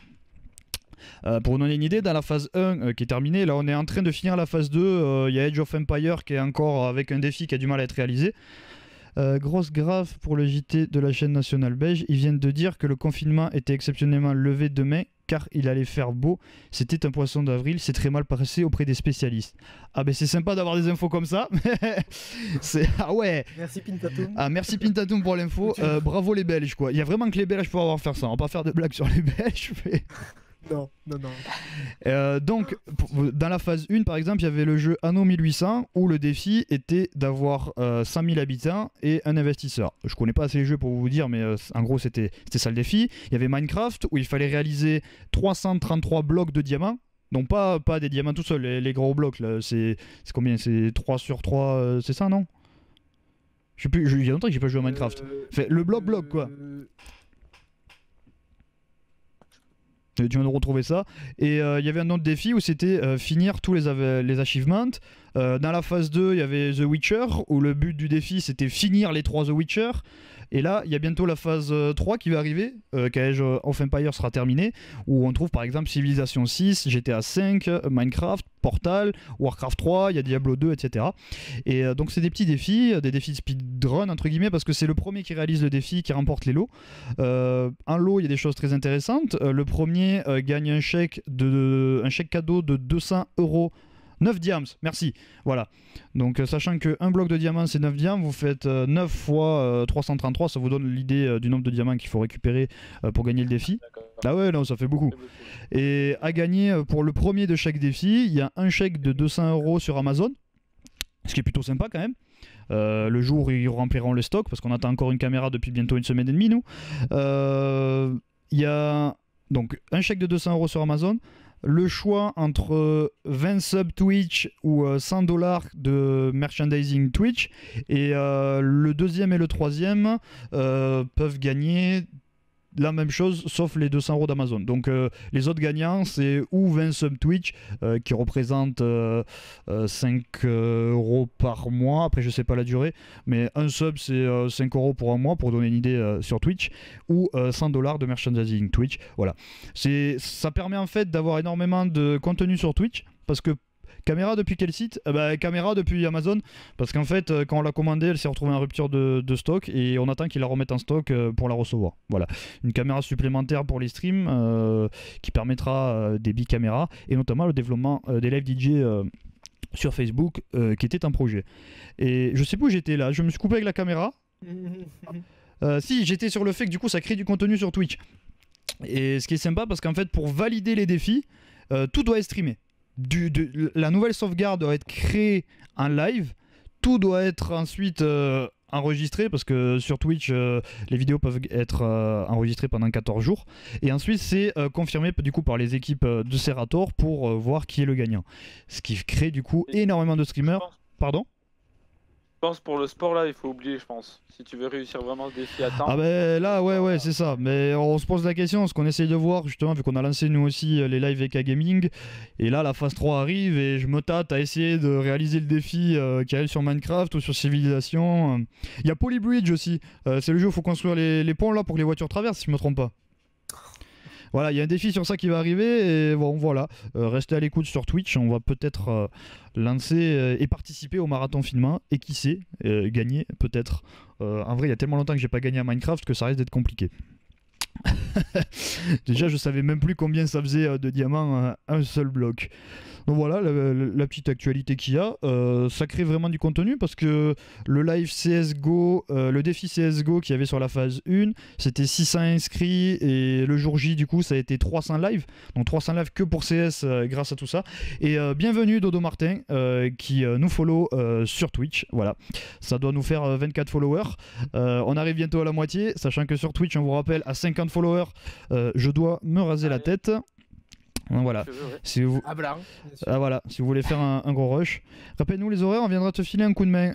Pour vous donner une idée, dans la phase 1 qui est terminée, là on est en train de finir la phase 2, il y a Age of Empire qui est encore avec un défi qui a du mal à être réalisé. Grosse grave pour le JT de la chaîne nationale belge, ils viennent de dire que le confinement était exceptionnellement levé demain car il allait faire beau, c'était un poisson d'avril, c'est très mal passé auprès des spécialistes. Ah ben c'est sympa d'avoir des infos comme ça. Ah ouais. Merci Pintatoum. Ah merci Pintatoum pour l'info, bravo les Belges quoi. Il y a vraiment que les Belges pour avoir faire ça, on va pas faire de blagues sur les Belges mais... Non. Donc, dans la phase 1, par exemple, il y avait le jeu Anno 1800 où le défi était d'avoir 100 000 habitants et un investisseur. Je connais pas assez les jeux pour vous dire, mais en gros, c'était ça le défi. Il y avait Minecraft où il fallait réaliser 333 blocs de diamants. Donc, pas des diamants tout seuls, les gros blocs. C'est combien? C'est 3 sur 3, c'est ça, non? Je sais plus, il y a longtemps que j'ai pas joué à Minecraft. Le bloc, quoi. Tu viens de retrouver ça. Et il y avait un autre défi où c'était finir tous les achievements. Dans la phase 2, il y avait The Witcher, où le but du défi c'était finir les 3 The Witcher. Et là, il y a bientôt la phase 3 qui va arriver, quand Age of Empire sera terminé, où on trouve par exemple Civilization 6, GTA 5, Minecraft, Portal, Warcraft 3, il y a Diablo 2, etc. Et donc c'est des petits défis, des défis de speedrun entre guillemets, parce que c'est le premier qui réalise le défi qui remporte les lots. En lot, il y a des choses très intéressantes. Le premier gagne un chèque cadeau de 200 €. 9 diams, merci. Voilà. Donc sachant qu'un bloc de diamants c'est 9 diams, vous faites 9 fois 333, ça vous donne l'idée du nombre de diamants qu'il faut récupérer pour gagner le défi. Ah ouais, non, ça fait beaucoup. Et à gagner pour le premier de chaque défi, il y a un chèque de 200 € sur Amazon, ce qui est plutôt sympa quand même. Le jour où ils rempliront le stock, parce qu'on attend encore une caméra depuis bientôt une semaine et demie, nous. Il y a donc un chèque de 200 € sur Amazon. Le choix entre 20 subs Twitch ou 100 $ de merchandising Twitch. Et le deuxième et le troisième peuvent gagner la même chose sauf les 200 € d'Amazon. Donc les autres gagnants c'est ou 20 subs Twitch qui représentent 5 € par mois, après je sais pas la durée, mais un sub c'est 5 € pour un mois pour donner une idée sur Twitch, ou 100 $ de merchandising Twitch. Voilà, ça permet en fait d'avoir énormément de contenu sur Twitch, parce que caméra depuis quel site? Caméra depuis Amazon, parce qu'en fait quand on l'a commandée elle s'est retrouvée en rupture de stock et on attend qu'ils la remettent en stock pour la recevoir. Voilà, une caméra supplémentaire pour les streams qui permettra des bicaméras et notamment le développement des live DJ sur Facebook qui était un projet. Et je sais plus où j'étais là, je me suis coupé avec la caméra. Si, j'étais sur le fait que du coup ça crée du contenu sur Twitch. Et ce qui est sympa parce qu'en fait pour valider les défis, tout doit être streamé. La nouvelle sauvegarde doit être créée en live, tout doit être ensuite enregistré, parce que sur Twitch les vidéos peuvent être enregistrées pendant 14 jours, et ensuite c'est confirmé du coup par les équipes de Serator pour voir qui est le gagnant, ce qui crée du coup énormément de streamers. Pardon? Je pense pour le sport là il faut oublier, je pense, si tu veux réussir vraiment le défi à temps. Ah ben là ouais c'est ça, mais on se pose la question, ce qu'on essaye de voir justement, vu qu'on a lancé nous aussi les live VK Gaming, et là la phase 3 arrive et je me tâte à essayer de réaliser le défi qui arrive sur Minecraft ou sur Civilization. Il y a Polybridge aussi, c'est le jeu où il faut construire les ponts là pour que les voitures traversent si je me trompe pas. Voilà, il y a un défi sur ça qui va arriver, et bon voilà, restez à l'écoute sur Twitch, on va peut-être lancer et participer au marathon filmant, et qui sait, gagner peut-être. En vrai, il y a tellement longtemps que j'ai pas gagné à Minecraft que ça risque d'être compliqué. Déjà, je savais même plus combien ça faisait de diamants un seul bloc. Donc voilà la petite actualité qu'il y a. Ça crée vraiment du contenu, parce que le live CSGO, le défi CSGO qu'il y avait sur la phase 1, c'était 600 inscrits, et le jour J du coup ça a été 300 lives. Donc 300 lives que pour CS grâce à tout ça. Et bienvenue Dodo Martin qui nous follow sur Twitch. Voilà, ça doit nous faire 24 followers. On arrive bientôt à la moitié, sachant que sur Twitch on vous rappelle à 50 followers je dois me raser la tête. Donc voilà. Si vous... voilà. Si vous voulez faire un gros rush. Rappelle-nous les horaires, on viendra te filer un coup de main.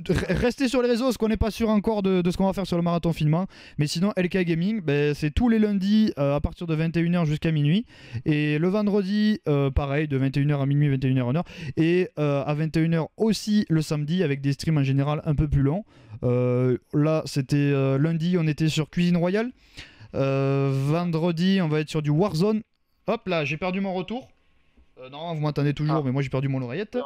Restez sur les réseaux parce qu'on n'est pas sûr encore de ce qu'on va faire sur le marathon filmant. Mais sinon, LK Gaming, c'est tous les lundis à partir de 21h jusqu'à minuit. Et le vendredi, pareil, de 21h à minuit, 21h à 1h. Et à 21h aussi le samedi avec des streams en général un peu plus longs. Là, c'était lundi, on était sur Cuisine Royale. Vendredi, on va être sur du Warzone. Hop là, j'ai perdu mon retour. Non, vous m'entendez toujours, mais moi j'ai perdu mon oreillette.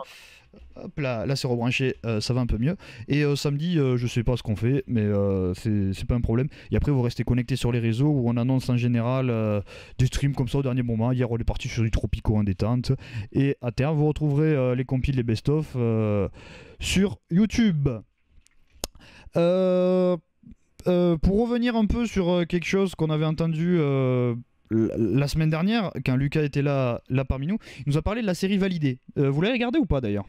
Hop là, là c'est rebranché, ça va un peu mieux. Et samedi, je sais pas ce qu'on fait, mais c'est pas un problème. Et après, vous restez connectés sur les réseaux où on annonce en général des streams comme ça au dernier moment. Hier, on est parti sur du Tropico en détente. Et à terme, vous retrouverez les compiles, les best-of sur YouTube. Pour revenir un peu sur quelque chose qu'on avait entendu la semaine dernière, quand Lucas était là parmi nous, il nous a parlé de la série Validée. Vous l'avez regardé ou pas d'ailleurs?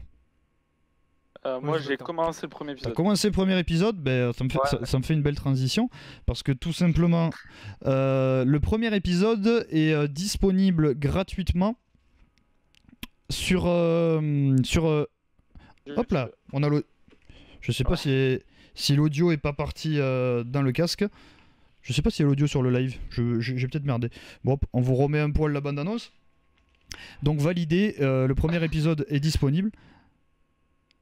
Moi j'ai commencé le premier épisode. T'as commencé le premier épisode, ça me fait une belle transition parce que tout simplement le premier épisode est disponible gratuitement sur hop là, on a je sais pas si l'audio est pas parti dans le casque. Je sais pas s'il y a l'audio sur le live, j'ai peut-être merdé. Bon, hop, on vous remet un poil la bande-annonce. Donc Validé, le premier épisode est disponible.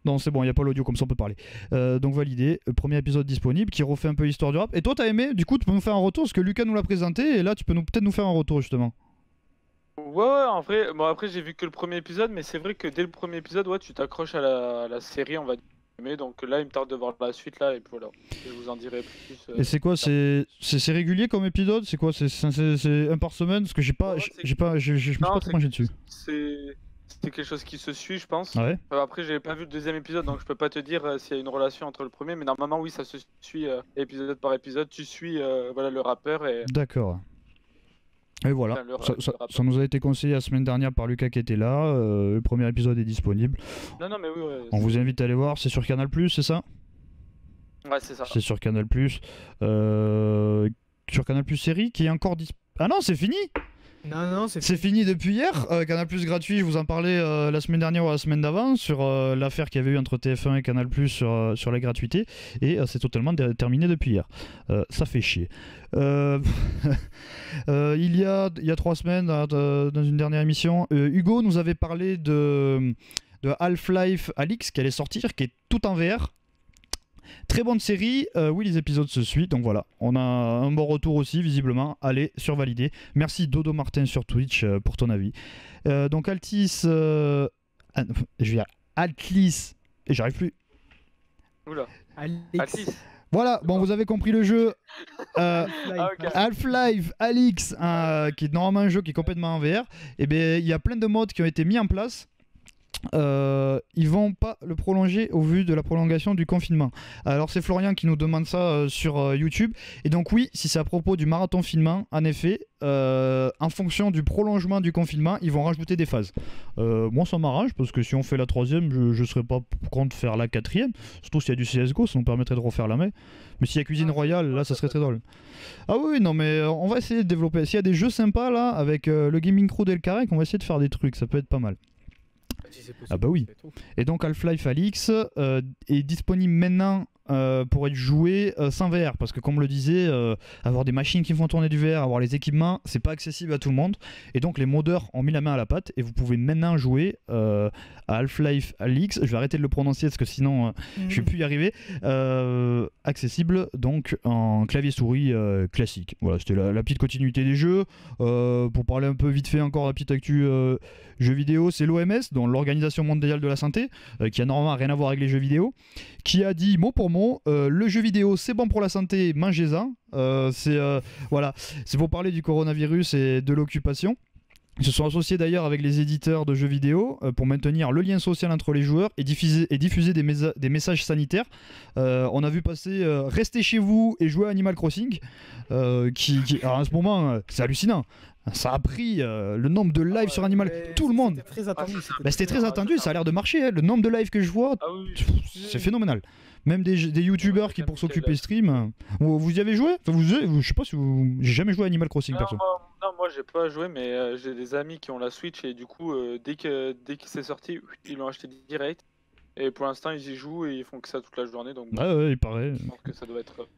Non, c'est bon, il n'y a pas l'audio, comme ça on peut parler. Donc Validé, premier épisode disponible, qui refait un peu l'histoire du rap. Et toi, t'as aimé? Du coup, tu peux nous faire un retour, parce que Lucas nous l'a présenté, et là, tu peux peut-être nous faire un retour, justement. Ouais, en vrai, bon après j'ai vu que le premier épisode, mais c'est vrai que dès le premier épisode, ouais, tu t'accroches à la série, on va dire. Donc là, il me tarde de voir la suite là, et puis voilà, je vous en dirai plus. Et c'est quoi, c'est régulier comme épisode? C'est quoi, c'est un par semaine? Parce que je me suis pas trop mangé dessus. C'est quelque chose qui se suit, je pense. Ouais. Après, j'ai pas vu le deuxième épisode, donc je peux pas te dire s'il y a une relation entre le premier, mais normalement, oui, ça se suit épisode par épisode. Tu suis voilà, le rappeur et. D'accord. Et voilà, ça nous a été conseillé la semaine dernière par Lucas qui était là. Le premier épisode est disponible. Non, mais oui. Ouais, on vous invite à aller voir. C'est sur Canal+, c'est ça? Ouais, c'est ça. C'est sur Canal+. Sur Canal+ série qui est encore Ah non, c'est fini! Non, c'est fini depuis hier. Canal+ gratuit, je vous en parlais la semaine dernière ou la semaine d'avant sur l'affaire qu'il y avait eu entre TF1 et Canal+ sur la gratuité. Et c'est totalement terminé depuis hier. Ça fait chier. Il y a 3 semaines, dans une dernière émission, Hugo nous avait parlé de Half-Life Alyx qui allait sortir, qui est tout en VR. Très bonne série, oui les épisodes se suivent, donc voilà, on a un bon retour aussi visiblement, allez sur Validé. Merci Dodo Martin sur Twitch pour ton avis. Donc Altis, je vais dire Altlis, et j'arrive plus. Oula, Altis. Voilà, bon vous avez compris le jeu. Half-Life Alyx, qui est normalement un jeu qui est complètement en VR, et bien il y a plein de modes qui ont été mis en place. Ils vont pas le prolonger au vu de la prolongation du confinement. Alors c'est Florian qui nous demande ça sur YouTube. Et donc oui, si c'est à propos du marathon filmant, en effet, en fonction du prolongement du confinement, ils vont rajouter des phases. Moi ça m'arrange parce que si on fait la 3e, je serais pas contre faire la 4e. Surtout s'il y a du CSGO, ça nous permettrait de refaire la main. Mais s'il y a Cuisine Royale, là ça serait très drôle. Ah oui, non mais on va essayer de développer. S'il y a des jeux sympas là, avec le Gaming Crew d'El Carrec, on va essayer de faire des trucs, ça peut être pas mal. Ah bah oui. Et donc Half-Life Alyx est disponible maintenant pour être joué sans VR, parce que comme le disait, avoir des machines qui font tourner du VR, avoir les équipements, c'est pas accessible à tout le monde. Et donc les modeurs ont mis la main à la pâte et vous pouvez maintenant jouer à Half-Life Alyx. Je vais arrêter de le prononcer parce que sinon je vais plus y arriver. Accessible donc en clavier souris classique. Voilà, c'était la petite continuité des jeux. Pour parler un peu vite fait encore de la petite actu jeux vidéo, c'est l'OMS, donc l'Organisation mondiale de la santé, qui a normalement rien à voir avec les jeux vidéo, qui a dit mot pour mot, le jeu vidéo c'est bon pour la santé, mangez-en. Voilà, c'est pour parler du coronavirus et de l'occupation. Ils se sont associés d'ailleurs avec les éditeurs de jeux vidéo pour maintenir le lien social entre les joueurs et diffuser des messages sanitaires. On a vu passer restez chez vous et jouez à Animal Crossing, alors à ce moment c'est hallucinant. Ça a pris le nombre de lives sur Animal, tout le monde. C'était très attendu, ça a l'air de marcher. Hein. Le nombre de lives que je vois, c'est phénoménal. Même des youtubeurs qui pour s'occuper stream. Vous y avez joué? Je sais pas si j'ai jamais joué à Animal Crossing perso. Non, moi j'ai pas joué, mais j'ai des amis qui ont la Switch et du coup, dès que c'est sorti, ils l'ont acheté direct. Et pour l'instant, ils y jouent et ils font que ça toute la journée. Donc, ouais, il paraît. je pense que ça doit être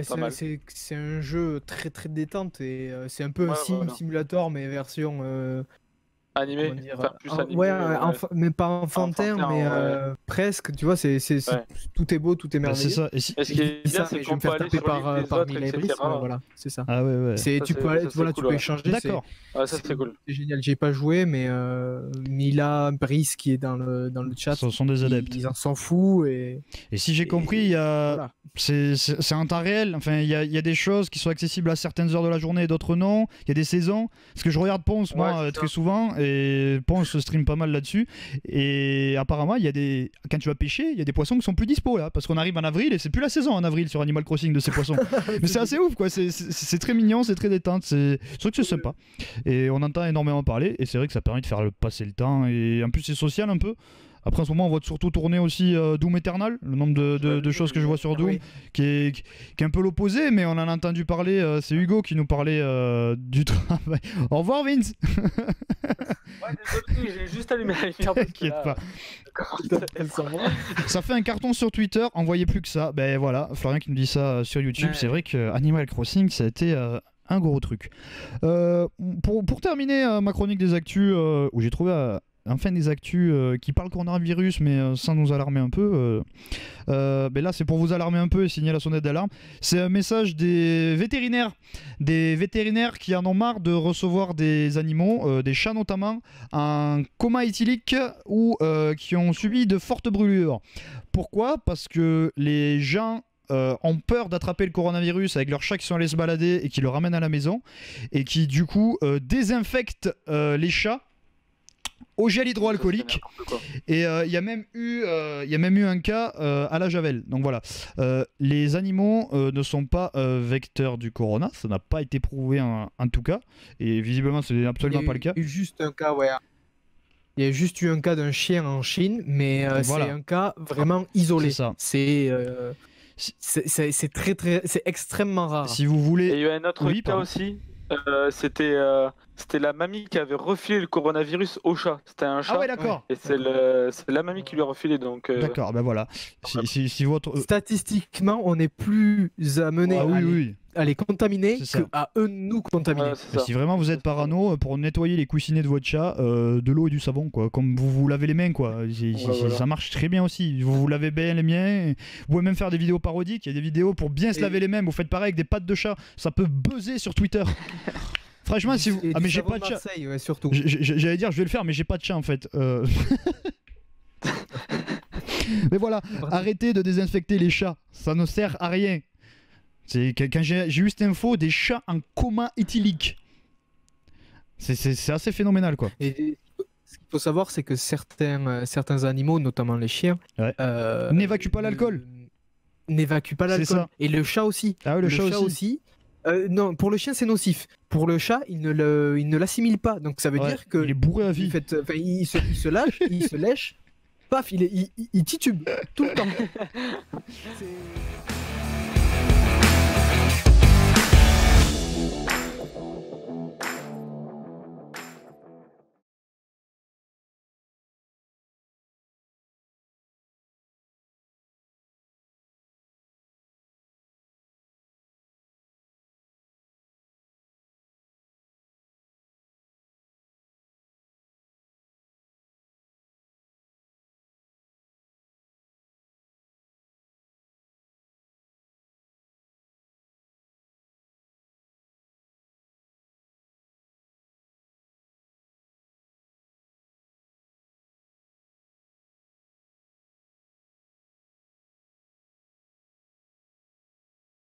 pas mal. C'est un jeu très très détente et c'est un peu un simulator, mais version. Animé, plus animé. Ouais, mais pas enfantin, mais presque, tu vois, tout est beau, tout est merveilleux. C'est ça. Et ce qui est bien, c'est qu'on peut aller sur par Milabris, voilà, c'est ça. Ah ouais. Tu peux échanger. D'accord. Ça c'est cool. C'est génial, j'ai pas joué, mais Mila, Brice qui est dans le chat, ce sont des adeptes. Ils en s'en foutent. Et si j'ai compris, il y a... c'est en temps réel, enfin il y a des choses qui sont accessibles à certaines heures de la journée et d'autres non, il y a des saisons, parce que je regarde Ponce moi très souvent, et Ponce se stream pas mal là-dessus, et apparemment quand tu vas pêcher, il y a des poissons qui sont plus dispo là, parce qu'on arrive en avril et c'est plus la saison en avril sur Animal Crossing de ces poissons. Mais c'est assez ouf quoi, c'est très mignon, c'est très détente, c'est vrai que c'est sympa, et on entend énormément parler, et c'est vrai que ça permet de faire passer le temps, et en plus c'est social un peu. Après, en ce moment, on voit surtout tourner aussi Doom Eternal, le nombre de choses que je vois sur Doom, qui est un peu l'opposé, mais on en a entendu parler. C'est Hugo qui nous parlait du travail. Au revoir, Vince. Désolé, j'ai juste allumé la lumière. T'inquiète pas. Ça fait un carton sur Twitter, on voyait plus que ça. Ben voilà, Florian qui nous dit ça sur YouTube. C'est vrai que Animal Crossing, ça a été un gros truc. Pour terminer ma chronique des actus, où j'ai trouvé... enfin des actus qui parlent coronavirus mais sans nous alarmer un peu, mais là c'est pour vous alarmer un peu et signer la sonnette d'alarme. C'est un message des vétérinaires qui en ont marre de recevoir des animaux, des chats notamment, en coma éthylique ou qui ont subi de fortes brûlures. Pourquoi ? Parce que les gens ont peur d'attraper le coronavirus avec leurs chats qui sont allés se balader et qui le ramènent à la maison, et qui du coup désinfectent les chats au gel hydroalcoolique, et il y a même eu un cas à la javel. Donc voilà, les animaux ne sont pas vecteurs du corona, ça n'a pas été prouvé en tout cas, et visiblement ce n'est absolument pas le cas. Il y a eu juste un cas, il y a juste eu un cas d'un chien en Chine, mais c'est un cas vraiment isolé. C'est très très, c'est extrêmement rare. Si vous voulez. Et il y a un autre cas aussi. C'était la mamie qui avait refilé le coronavirus au chat. C'était un chat. Ah ouais, d'accord. Et c'est la mamie qui lui a refilé, donc. D'accord, ben voilà. Si votre... Statistiquement, on est plus amené à les contaminer qu'à eux nous contaminer. Si vraiment vous êtes parano, pour nettoyer les coussinets de votre chat, de l'eau et du savon, quoi. Comme vous lavez les mains, quoi. Ça marche très bien aussi. Vous lavez bien les mains. Vous pouvez même faire des vidéos parodiques. Il y a des vidéos pour bien se laver les mains. Vous faites pareil avec des pattes de chat. Ça peut buzzer sur Twitter. Franchement, si vous... Ah mais j'ai pas de chat. Surtout. J'allais dire je vais le faire, mais j'ai pas de chat en fait. Mais voilà, arrêtez de désinfecter les chats, ça ne sert à rien. C'est quand j'ai eu cette info des chats en coma éthylique. C'est assez phénoménal quoi. Et ce qu'il faut savoir, c'est que certains animaux, notamment les chiens, n'évacuent pas l'alcool. Et le chat aussi. Ah ouais, le chat aussi. Non, pour le chien c'est nocif. Pour le chat, il ne l'assimile pas. Donc ça veut dire que il est bourré à vie. Il se lâche, il se lèche. Paf, il titube tout le temps.